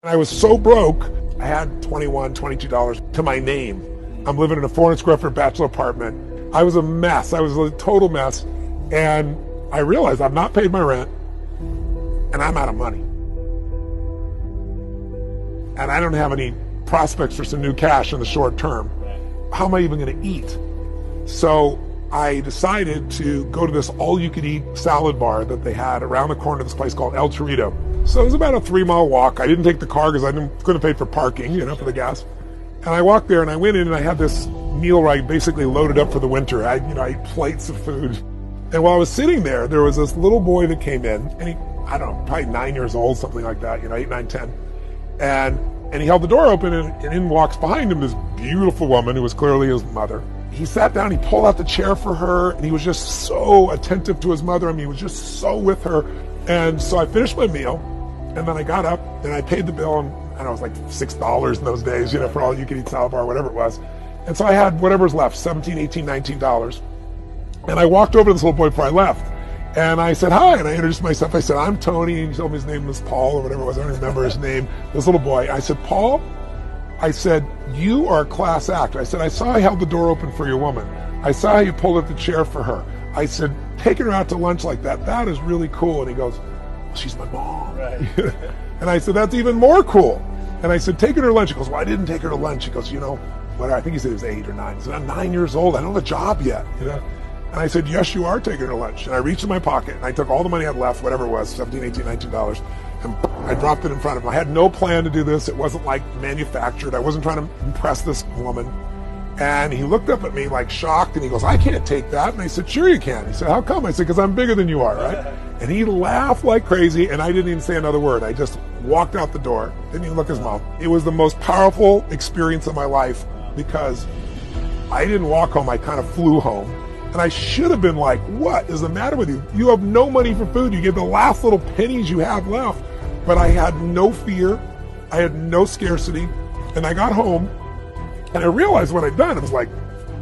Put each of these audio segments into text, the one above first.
I was so broke, I had $21, $22 to my name. I'm living in a 400 square foot bachelor apartment. I was a mess. I was a total mess. And I realized I've not paid my rent and I'm out of money. And I don't have any prospects for some new cash in the short term. How am I even going to eat? So I decided to go to this all-you-could-eat salad bar that they had around the corner of this place called El Torito. So it was about a 3-mile walk. I didn't take the car because I couldn't pay for parking, for the gas. And I walked there and I went in and I had this meal where I basically loaded up for the winter. I ate plates of food. And while I was sitting there, there was this little boy that came in, and he, I don't know, probably 9 years old, something like that, 8, 9, 10. And he held the door open, and in walks behind him this beautiful woman who was clearly his mother. He sat down, he pulled out the chair for her, and he was just so attentive to his mother. I mean, he was just so with her. And so I finished my meal, and then I got up, and I paid the bill, and I don't know, it was like $6 in those days, for all you could eat salad bar, whatever it was. And so I had whatever's left, $17, $18, $19. And I walked over to this little boy before I left, and I said, hi, and I introduced myself. I said, I'm Tony, and he told me his name was Paul or whatever it was. I don't remember his name. This little boy. I said, Paul, I said, you are a class act. I said, I saw you held the door open for your woman. I saw how you pulled up the chair for her. I said, taking her out to lunch like that, that is really cool. And he goes, well, she's my mom. Right. And I said, that's even more cool. And I said, taking her to lunch. He goes, well, I didn't take her to lunch. He goes, whatever. I think he said he was 8 or 9. He said, I'm 9 years old. I don't have a job yet. And I said, yes, you are taking her to lunch. And I reached in my pocket and I took all the money I had left, whatever it was, $17, $18, $19, and I dropped it in front of him. I had no plan to do this. It wasn't like manufactured. I wasn't trying to impress this woman. And he looked up at me like shocked and he goes, I can't take that. And I said, sure you can. He said, how come? I said, because I'm bigger than you are, right? And he laughed like crazy and I didn't even say another word. I just walked out the door, didn't even look at his mom. It was the most powerful experience of my life because I didn't walk home. I kind of flew home. And I should have been like, what is the matter with you? You have no money for food. You get the last little pennies you have left. But I had no fear. I had no scarcity. And I got home and I realized what I'd done. It was like,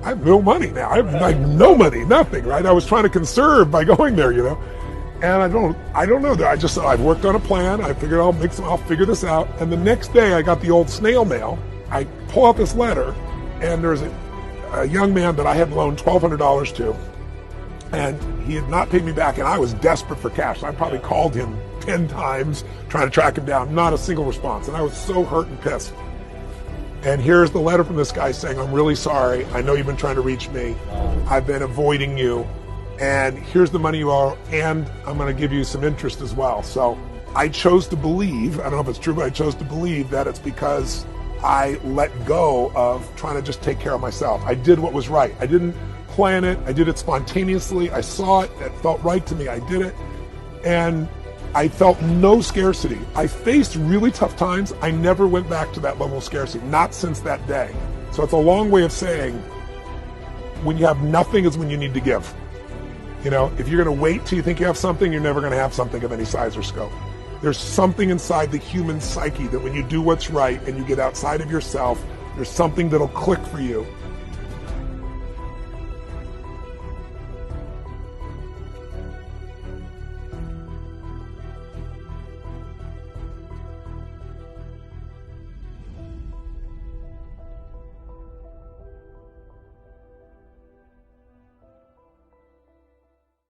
I have no money now. I have like no money, nothing, right? I was trying to conserve by going there, And I don't know. I've worked on a plan. I figured I'll figure this out. And the next day I got the old snail mail. I pull out this letter and there's a young man that I had loaned $1,200 to, and he had not paid me back, and I was desperate for cash. I probably called him 10 times trying to track him down, not a single response, and I was so hurt and pissed. And here's the letter from this guy saying, I'm really sorry. I know you've been trying to reach me. I've been avoiding you, and here's the money you owe, and I'm going to give you some interest as well. So I chose to believe, I don't know if it's true, but I chose to believe that it's because I let go of trying to just take care of myself. I did what was right. I didn't plan it. I did it spontaneously. I saw it. It felt right to me. I did it. And I felt no scarcity. I faced really tough times. I never went back to that level of scarcity, not since that day. So it's a long way of saying when you have nothing is when you need to give. If you're going to wait till you think you have something, you're never going to have something of any size or scope. There's something inside the human psyche that when you do what's right and you get outside of yourself, there's something that'll click for you